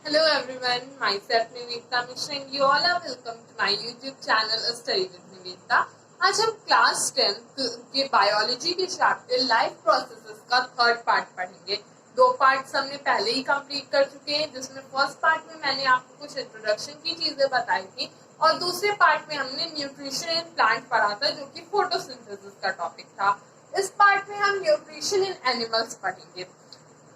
Hello everyone, myself Nivedita Mishra and you all are welcome to my YouTube channel A Study with Nivedita। आज हम class 10th के biology के chapter life processes का third part पढ़ेंगे। दो parts हमने पहले ही कंप्लीट कर चुके हैं, जिसमें फर्स्ट पार्ट में मैंने आपको कुछ इंट्रोडक्शन की चीजें बताई थी और दूसरे पार्ट में हमने न्यूट्रिशन इन प्लांट पढ़ा था, जो कि फोटोसिंथेसिस का टॉपिक था। इस पार्ट में हम न्यूट्रिशन इन एनिमल्स पढ़ेंगे।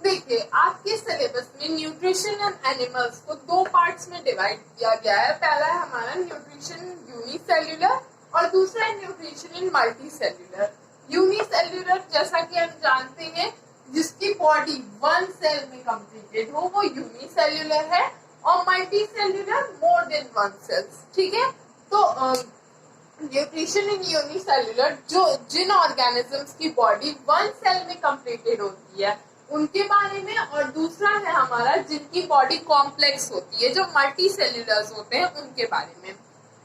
देखिए, आपके सिलेबस में न्यूट्रिशन एंड एनिमल्स को दो पार्ट्स में डिवाइड किया गया है। पहला है हमारा न्यूट्रिशन यूनिसेल्युलर और दूसरा है न्यूट्रिशन इन मल्टीसेल्युलर। यूनिसेल्युलर जैसा कि हम जानते हैं, जिसकी बॉडी वन सेल में कंप्लीटेड हो, वो यूनिसेल्युलर है, और multicellular more than one cells. ठीक है, तो न्यूट्रिशन इन यूनिसेल्युलर जो जिन ऑर्गेनिजम्स की बॉडी वन सेल में कंप्लीटेड होती है उनके बारे में, और दूसरा है हमारा जिनकी बॉडी कॉम्प्लेक्स होती है, जो मल्टी सेल्यूलर्स होते हैं, उनके बारे में।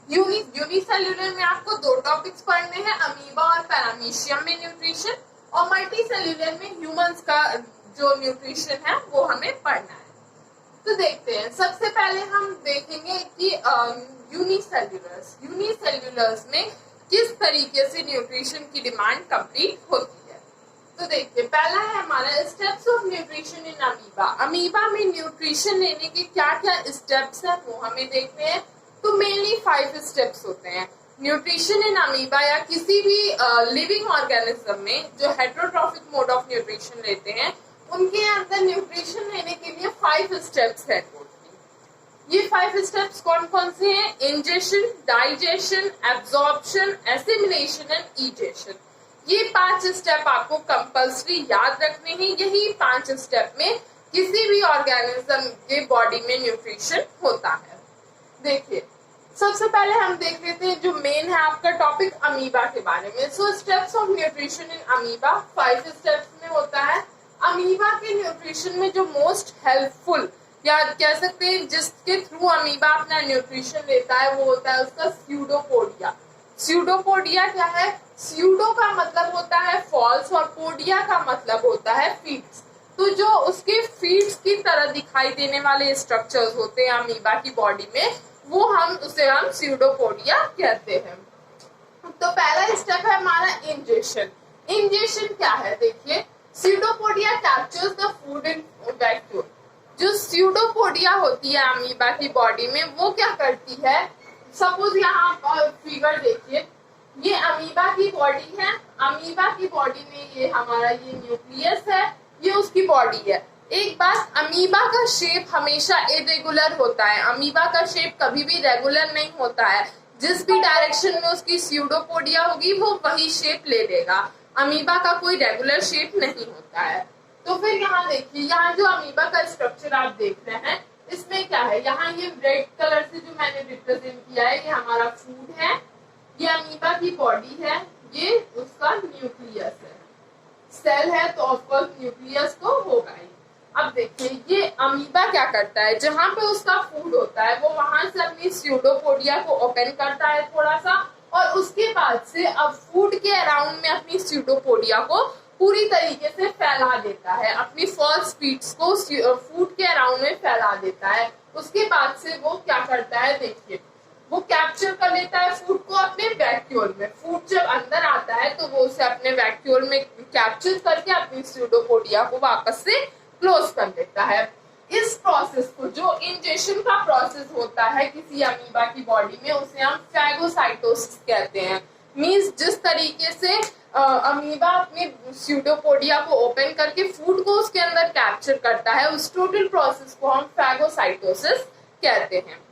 यूनिसेल्युलर में आपको दो टॉपिक्स पढ़ने हैं, अमीबा और पैरामीशियम में न्यूट्रिशन, और मल्टी सेल्यूलर में ह्यूमंस का जो न्यूट्रिशन है वो हमें पढ़ना है। तो देखते हैं, सबसे पहले हम देखेंगे कि यूनिसेल्युलर्स में किस तरीके से न्यूट्रिशन की डिमांड कंप्लीट होती है। तो देखिए, पहला है हमारा steps of nutrition in amoeba. Amoeba में न्यूट्रिशन लेने के क्या क्या स्टेप्स हैं वो हमें देखते हैं। तो मेनली 5 स्टेप्स होते हैं। न्यूट्रिशन इन अमीबा या किसी भी लिविंग ऑर्गेनिज्म में जो हेटेरोट्रॉफिक मोड ऑफ न्यूट्रिशन लेते हैं, उनके अंदर न्यूट्रिशन लेने के लिए 5 स्टेप्स हैं। ये 5 स्टेप्स कौन कौन से हैं? Ingestion, digestion, absorption, assimilation and ईजेशन। ये 5 स्टेप आपको कंपल्सरी याद रखने हैं। यही 5 स्टेप में किसी भी ऑर्गेनिज्म के बॉडी में न्यूट्रिशन होता है। देखिए, सबसे पहले हम देख लेते हैं जो मेन है आपका टॉपिक, अमीबा के बारे में। So steps of nutrition in amoeba 5 steps में होता है। अमीबा के न्यूट्रिशन में जो मोस्ट हेल्पफुल या कह सकते हैं जिसके थ्रू अमीबा अपना न्यूट्रिशन लेता है, वो होता है उसका स्यूडोपोडिया। स्यूडोपोडिया क्या है? स्यूडो का मतलब होता है फॉल्स और पोडिया का मतलब होता है फीड्स। तो जो उसके फीड्स की तरह दिखाई देने वाले स्ट्रक्चर्स होते हैं अमीबा की बॉडी में, वो हम स्यूडोपोडिया कहते हैं। तो पहला स्टेप है हमारा इंजेशन। इंजेशन क्या है? देखिए, pseudopodia captures the food in vacuole. जो स्यूडोपोडिया होती है अमीबा की बॉडी में, वो क्या करती है? सपोज यहाँ फिगर देखिए, ये अमीबा की बॉडी है। अमीबा की बॉडी में ये हमारा ये न्यूक्लियस है, ये उसकी बॉडी है। एक बात, अमीबा का शेप हमेशा इरेगुलर होता है। अमीबा का शेप कभी भी रेगुलर नहीं होता है। जिस भी डायरेक्शन में उसकी स्यूडोपोडिया होगी, वो वही शेप ले लेगा। अमीबा का कोई रेगुलर शेप नहीं होता है। तो फिर यहाँ देखिए, यहाँ जो अमीबा का स्ट्रक्चर आप देख रहे हैं, इसमें क्या है? यहाँ ये रेड कलर से जो मैंने रिप्रेजेंट किया है, ये हमारा फूड है, ये अमीबा की बॉडी है, ये उसका न्यूक्लियस है। सेल है तो ऑफकोर्स न्यूक्लियस तो होगा ही। अब देखिए, ये अमीबा क्या करता है? जहां पे उसका फूड होता है, वो वहां से अपनी स्यूडोपोडिया को ओपन करता है थोड़ा सा, और उसके बाद से अब फूड के अराउंड में अपनी स्यूडोपोडिया को पूरी तरीके से फैला देता है। अपनी फॉल्स फीड्स को फूड के अराउंड में फैला देता है। उसके बाद से वो क्या करता है? देखिए, वो कैप्चर कर लेता है फूड को अपने वैक्यूल में। फूड जब अंदर आता है तो वो उसे अपने वैक्यूल में कैप्चर करके अपनी स्यूडोपोडिया को वापस से क्लोज कर देता है। इस प्रोसेस को, जो इंजेशन का प्रोसेस होता है किसी अमीबा की बॉडी में, उसे हम फैगोसाइटोसिस कहते हैं। मींस जिस तरीके से अमीबा अपने स्यूडोपोडिया को ओपन करके फूड को उसके अंदर कैप्चर करता है, उस टोटल प्रोसेस को हम फैगोसाइटोसिस कहते हैं।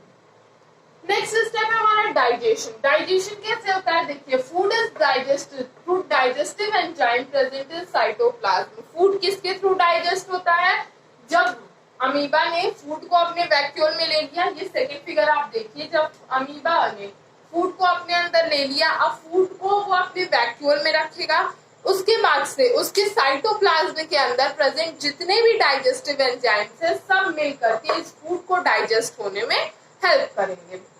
नेक्स्ट स्टेप है हमारा डाइजेशन। डाइजेशन कैसे होता है? देखिए, food is digested through digestive enzyme present in cytoplasm. Food किसके थ्रू डाइजेस्ट होता है? जब अमीबा ने फूड को अपने वैक्यूल में ले लिया, ये सेकेंड फिगर आप देखिए, जब अमीबा ने फूड को अपने अंदर ले लिया, अब फूड को वो अपने वैक्यूल में रखेगा। उसके बाद से उसके साइटोप्लाज्म के अंदर प्रेजेंट जितने भी डाइजेस्टिव एंजाइम्स हैं, सब मिलकर के इस फूड को डाइजेस्ट होने में हेल्प करेंगे।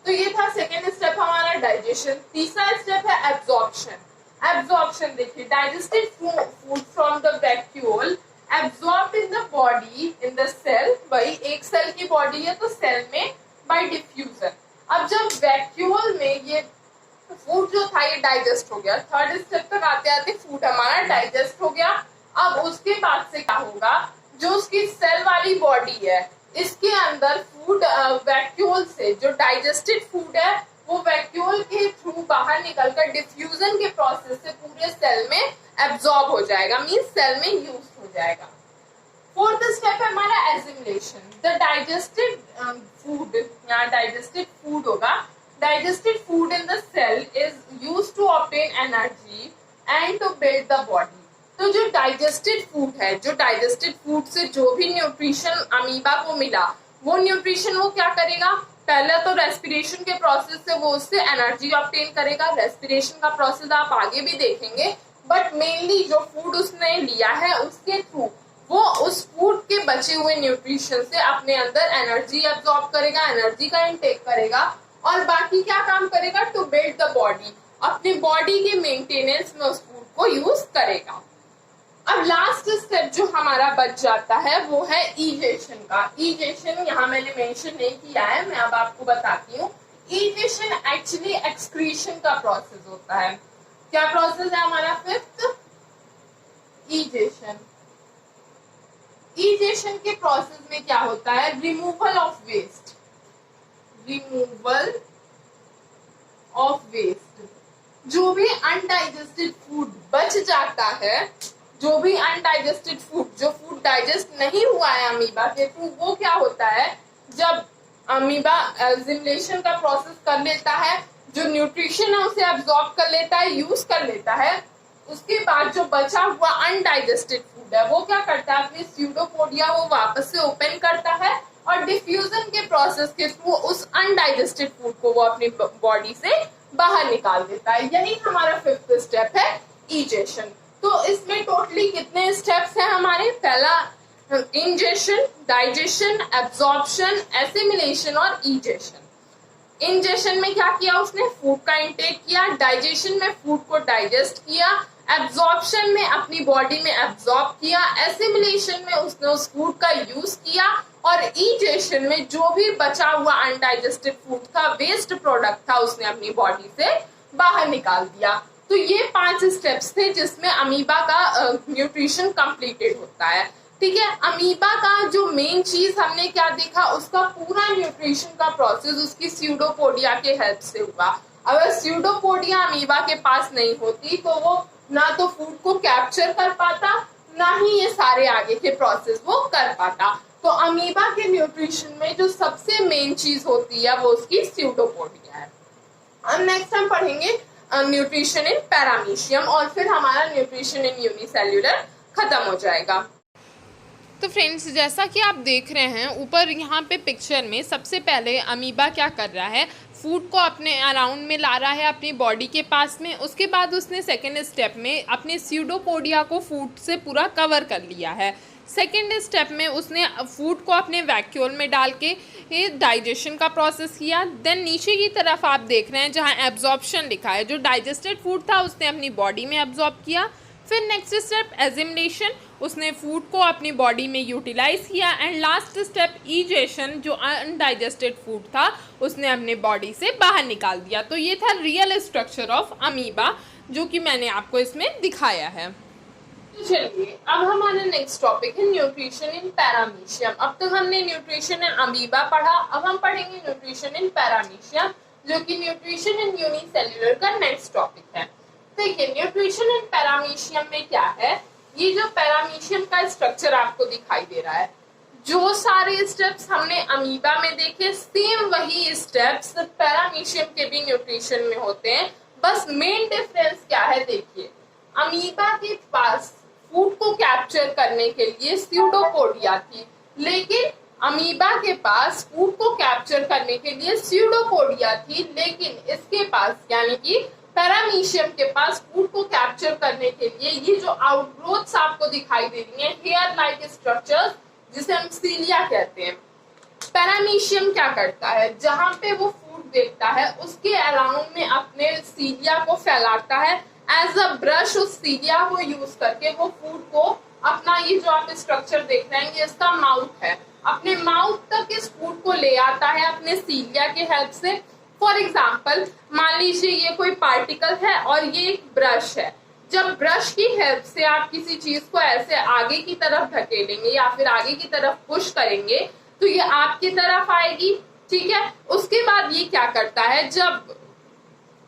तो ये था सेकेंड स्टेप हमारा, डाइजेशन। तीसरा स्टेप है एब्जॉर्प्शन। एब्जॉर्प्शन देखिए, digested food from the vacuole absorb in the body in the cell, वही एक सेल की बॉडी है तो सेल में बाय डिफ्यूजन। अब जब वैक्यूल में ये फूड जो था ये डाइजेस्ट हो गया, थर्ड स्टेप तक आते आते फूड हमारा डाइजेस्ट हो गया। अब उसके बाद से क्या होगा, जो उसकी सेल वाली बॉडी है इसके अंदर फूड वैक्यूल से जो डाइजेस्टेड फूड है वो वैक्यूल के थ्रू बाहर निकलकर डिफ्यूजन के प्रोसेस से पूरे सेल में एब्जॉर्ब हो जाएगा, मींस सेल में यूज हो जाएगा। फोर्थ स्टेप है हमारा एसिमिलेशन। द डाइजेस्टेड फूड, यहाँ डाइजेस्टेड फूड होगा, digested food in the cell is used to obtain energy and to build the body. तो जो डाइजेस्टेड फूड है, जो डाइजेस्टेड फूड से जो भी न्यूट्रिशन अमीबा को मिला वो न्यूट्रिशन वो क्या करेगा, पहले तो रेस्पिरेशन के प्रोसेस से वो उससे एनर्जी ऑब्टेन करेगा। रेस्पिरेशन का प्रोसेस आप आगे भी देखेंगे, बट मेनली जो फूड उसने लिया है उसके थ्रू वो उस फूड के बचे हुए न्यूट्रिशन से अपने अंदर एनर्जी एब्जॉर्ब करेगा, एनर्जी का इनटेक करेगा और बाकी क्या काम करेगा, टू बिल्ड द बॉडी, अपनी बॉडी के मेंटेनेंस में उस फूड को यूज करेगा। अब लास्ट स्टेप जो हमारा बच जाता है वो है ईजेशन का। ईजेशन यहाँ मैंने मेंशन नहीं किया है, मैं अब आपको बताती हूँ। ईजेशन एक्चुअली एक्सक्रीशन का प्रोसेस होता है। क्या प्रोसेस है हमारा फिफ्थ, ईजेशन। ईजेशन के प्रोसेस में क्या होता है, removal of waste, removal of waste. जो भी अनडाइजेस्टेड फूड बच जाता है, जो भी अनडाइजेस्टेड फूड, जो फूड डाइजेस्ट नहीं हुआ है अमीबा के थ्रू, वो क्या होता है, जब अमीबा एसिमिलेशन का प्रोसेस कर लेता है, जो न्यूट्रिशन है उसे अब्सॉर्ब कर लेता है, यूज कर लेता है, उसके बाद जो बचा हुआ अनडाइजेस्टेड फूड है वो क्या करता है, अपनी स्यूडोपोडिया वो वापस से ओपन करता है और डिफ्यूजन के प्रोसेस के थ्रू उस अनडाइजेस्टेड फूड को वो अपनी बॉडी से बाहर निकाल देता है। यही हमारा फिफ्थ स्टेप है, ईजेशन। तो इसमें टोटली कितने स्टेप्स हैं हमारे, पहला इंजेशन, डाइजेशन, एब्जॉर्प्शन, एसिमिलेशन और ईजेशन। इंजेशन में क्या किया उसने, फूड का इंटेक किया, डाइजेशन में फूड को डाइजेस्ट किया, एब्जॉर्प्शन में अपनी बॉडी में एब्जॉर्ब किया, एसिमिलेशन में उसने उस फूड का यूज किया और ईजेशन में जो भी बचा हुआ अनडाइजेस्टेड फूड था, वेस्ट प्रोडक्ट था, उसने अपनी बॉडी से बाहर निकाल दिया। तो ये 5 स्टेप्स थे जिसमें अमीबा का न्यूट्रिशन कंप्लीटेड होता है। ठीक है, अमीबा का जो मेन चीज हमने क्या देखा, उसका पूरा न्यूट्रिशन का प्रोसेस उसकी स्यूडोपोडिया के हेल्प से हुआ। अगर स्यूडोपोडिया अमीबा के पास नहीं होती तो वो ना तो फूड को कैप्चर कर पाता, ना ही ये सारे आगे के प्रोसेस वो कर पाता। तो अमीबा के न्यूट्रिशन में जो सबसे मेन चीज होती है वो उसकी स्यूडोपोडिया है। अब नेक्स्ट हम पढ़ेंगे न्यूट्रिशन इन पैरामीशियम और फिर हमारा न्यूट्रिशन इन यूनिसेल्युलर खत्म हो जाएगा। तो फ्रेंड्स, जैसा कि आप देख रहे हैं ऊपर यहाँ पे पिक्चर में, सबसे पहले अमीबा क्या कर रहा है, फूड को अपने अराउंड में ला रहा है अपनी बॉडी के पास में। उसके बाद उसने सेकेंड स्टेप में अपने स्यूडोपोडिया को फूड से पूरा कवर कर लिया है। सेकेंड स्टेप में उसने फूड को अपने वैक्यूल में डाल के डाइजेशन का प्रोसेस किया। देन नीचे की तरफ आप देख रहे हैं जहाँ एब्जॉर्प्शन लिखा है, जो डाइजेस्टेड फूड था उसने अपनी बॉडी में एब्जॉर्ब किया। फिर नेक्स्ट स्टेप एसिमिलेशन, उसने फूड को अपनी बॉडी में यूटिलाइज किया। एंड लास्ट स्टेप ईजेशन, जो अनडाइजेस्टेड फूड था उसने अपने बॉडी से बाहर निकाल दिया। तो ये था रियल स्ट्रक्चर ऑफ अमीबा, जो कि मैंने आपको इसमें दिखाया है। तो चलिए अब हमारा नेक्स्ट टॉपिक है न्यूट्रिशन इन पैरामीशियम। अब तक हमने न्यूट्रिशन इन अमीबा पढ़ा, अब हम पढ़ेंगे न्यूट्रिशन इन पैरामीशियम, जो कि न्यूट्रिशन इन यूनिसेल्युलर का नेक्स्ट टॉपिक है। देखिए न्यूट्रिशन इन पैरामीशियम में क्या है, ये जो पैरामीशियम का स्ट्रक्चर आपको दिखाई दे रहा है, जो सारे स्टेप्स हमने अमीबा में देखे सेम वही स्टेप्स पैरामीशियम के भी न्यूट्रिशन में होते हैं। बस मेन डिफरेंस क्या है, देखिए अमीबा के पास फूड को कैप्चर करने के लिए स्यूडोपोडिया थी, लेकिन अमीबा के पास फूड को कैप्चर करने के लिए स्यूडोपोडिया थी, लेकिन इसके पास यानी कि पैरामीशियम के पास फूड को कैप्चर करने के लिए ये जो आउटग्रोथ्स आपको दिखाई दे रही हैं, हेयर लाइक स्ट्रक्चर्स, जिसे हम सीलिया कहते हैं। पैरामीशियम क्या करता है, जहां पे वो फूड देखता है उसके अराउंड में अपने सीलिया को फैलाता है। एज अ ब्रश उस सीलिया को यूज करके वो फूड को अपना ये जो आप स्ट्रक्चर देख रहे हैं ये इसका माउथ है, अपने माउथ तक इस फूड को ले आता है अपने सीलिया के हेल्प से। फॉर एग्जाम्पल मान लीजिए ये कोई पार्टिकल है और ये एक ब्रश है, जब ब्रश की हेल्प से आप किसी चीज को ऐसे आगे की तरफ धकेलेंगे या फिर आगे की तरफ पुश करेंगे तो ये आपकी तरफ आएगी, ठीक है। उसके बाद ये क्या करता है, जब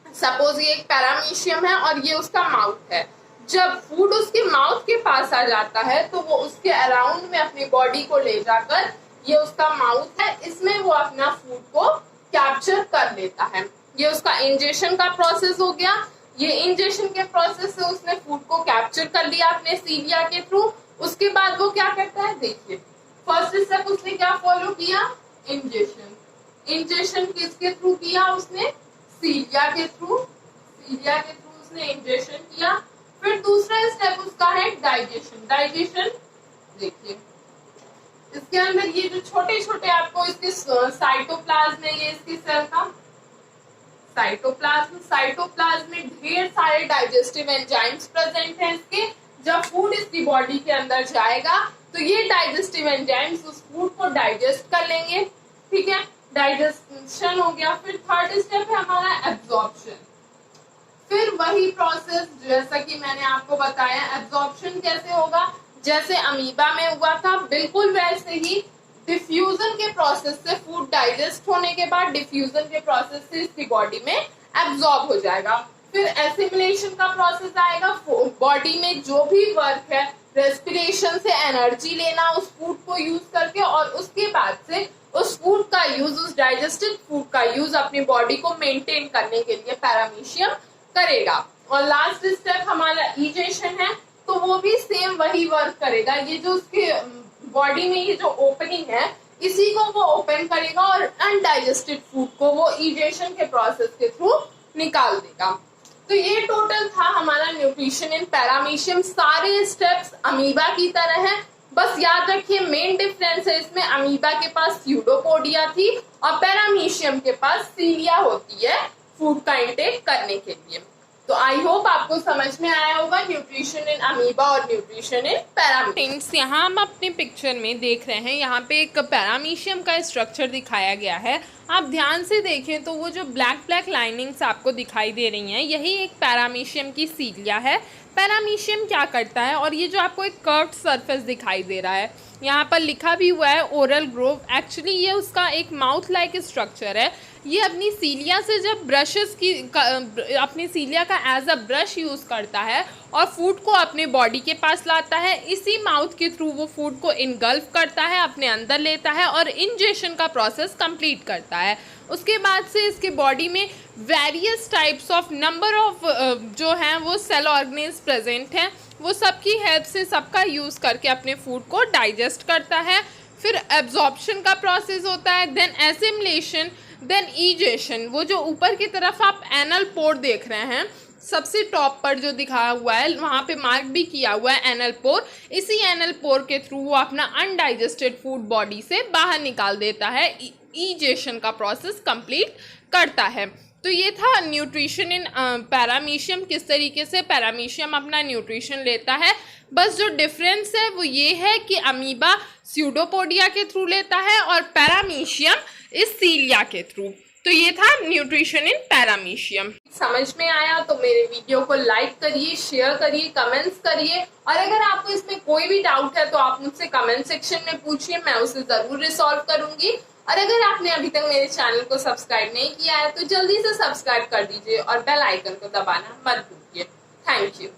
सपोज ये एक पैरामीशियम है और ये उसका माउथ है, जब फूड उसके माउथ के पास आ जाता है तो वो उसके अराउंड में अपनी बॉडी को ले जाकर, ये उसका माउथ है, इसमें वो अपना फूड को कैप्चर कर लेता है। ये उसका इंजेक्शन का प्रोसेस हो गया। ये इंजेक्शन के प्रोसेस से उसने फूड को कैप्चर कर लिया अपने सीलिया के थ्रू। उसके बाद वो क्या करता है, देखिए फर्स्ट स्टेप उसने क्या फॉलो किया, इंजेक्शन। इंजेक्शन किसके थ्रू किया उसने, सीलिया के थ्रू। सीलिया के थ्रू उसने इंजेक्शन किया। फिर दूसरा स्टेप उसका है डाइजेशन। डाइजेशन देखिए इसके अंदर ये जो छोटे छोटे आपको इसके साइटोप्लाज्म है, ये इसकी सेल का साइटोप्लाज्म। साइटोप्लाज्म में ढेर सारे डाइजेस्टिव एंजाइम्स प्रेजेंट हैं इसके। जब फूड इसकी बॉडी के अंदर जाएगा तो ये डाइजेस्टिव एंजाइम्स उस फूड को डाइजेस्ट कर लेंगे, ठीक है। डाइजेशन हो गया। फिर थर्ड स्टेप है हमारा एब्जॉर्प्शन। फिर वही प्रोसेस जैसा कि मैंने आपको बताया, एब्जॉर्प्शन कैसे होगा, जैसे अमीबा में हुआ था बिल्कुल वैसे ही डिफ्यूजन के प्रोसेस से फूड डाइजेस्ट होने के बाद डिफ्यूजन के प्रोसेस से इसकी बॉडी में एब्जॉर्ब हो जाएगा। फिर एसिमिलेशन का प्रोसेस आएगा, बॉडी में जो भी वर्क है रेस्पिरेशन से एनर्जी लेना उस फूड को यूज करके, और उसके बाद से उस फूड का यूज, उस डाइजेस्टेड फूड का यूज अपनी बॉडी को मेंटेन करने के लिए पैरामीशियम करेगा। और लास्ट स्टेप हमारा इजेशन है, तो वो भी सेम वही वर्क करेगा। ये जो उसके बॉडी में ये जो ओपनिंग है इसी को वो ओपन करेगा और अनडाइजेस्टेड फूड को वो इजेशन के प्रोसेस के थ्रू निकाल देगा। तो ये टोटल था हमारा न्यूट्रिशन इन पैरामीशियम। सारे स्टेप्स अमीबा की तरह हैं, बस याद रखिए मेन डिफरेंस है इसमें, अमीबा के पास स्यूडोपोडिया थी और पैरामीशियम के पास सीलिया होती है फूड का इंटेक करने के लिए। तो आई होप आपको समझ में आया होगा न्यूट्रिशन इन अमीबा और न्यूट्रिशन इन पैरामीशियम। यहाँ हम अपने पिक्चर में देख रहे हैं, यहाँ पे एक पैरामीशियम का स्ट्रक्चर दिखाया गया है। आप ध्यान से देखें तो वो जो ब्लैक ब्लैक लाइनिंग्स आपको दिखाई दे रही हैं यही एक पैरामीशियम की सीलिया है। पैरामीशियम क्या करता है, और ये जो आपको एक कर्व्ड सरफेस दिखाई दे रहा है यहाँ पर लिखा भी हुआ है ओरल ग्रोव, एक्चुअली ये उसका एक माउथ लाइक स्ट्रक्चर है। ये अपनी सीलिया से जब ब्रशेस की अपनी सीलिया का एज अ ब्रश यूज़ करता है और फूड को अपने बॉडी के पास लाता है, इसी माउथ के थ्रू वो फूड को इनगल्फ करता है, अपने अंदर लेता है और इंजेक्शन का प्रोसेस कंप्लीट करता है। उसके बाद से इसके बॉडी में various types of number of जो हैं वो सेल ऑर्गेनेल्स प्रेजेंट हैं, वो सबकी हेल्प से सबका यूज़ करके अपने फूड को डाइजेस्ट करता है। फिर एब्जॉर्प्शन का प्रोसेस होता है, देन एसिमिलेशन, देन इजेशन। वो जो ऊपर की तरफ आप एनल पोर देख रहे हैं सबसे टॉप पर जो दिखाया हुआ है वहाँ पे मार्क भी किया हुआ है एनल पोर, इसी एनल पोर के थ्रू वो अपना अनडाइजेस्टेड फूड बॉडी से बाहर निकाल देता है, इजेशन का प्रोसेस कंप्लीट करता है। तो ये था न्यूट्रिशन इन पैरामीशियम, किस तरीके से पैरामीशियम अपना न्यूट्रिशन लेता है। बस जो डिफरेंस है वो ये है कि अमीबा स्यूडोपोडिया के थ्रू लेता है और पैरामीशियम इस सीलिया के थ्रू। तो ये था न्यूट्रिशन इन पैरामीशियम। समझ में आया तो मेरे वीडियो को लाइक करिए, शेयर करिए, कमेंट्स करिए, और अगर आपको इसमें कोई भी डाउट है तो आप मुझसे कमेंट सेक्शन में पूछिए, मैं उसे जरूर रिसॉल्व करूंगी। और अगर आपने अभी तक मेरे चैनल को सब्सक्राइब नहीं किया है तो जल्दी से सब्सक्राइब कर दीजिए और बेल आइकन को दबाना मत भूलिए। Thank you.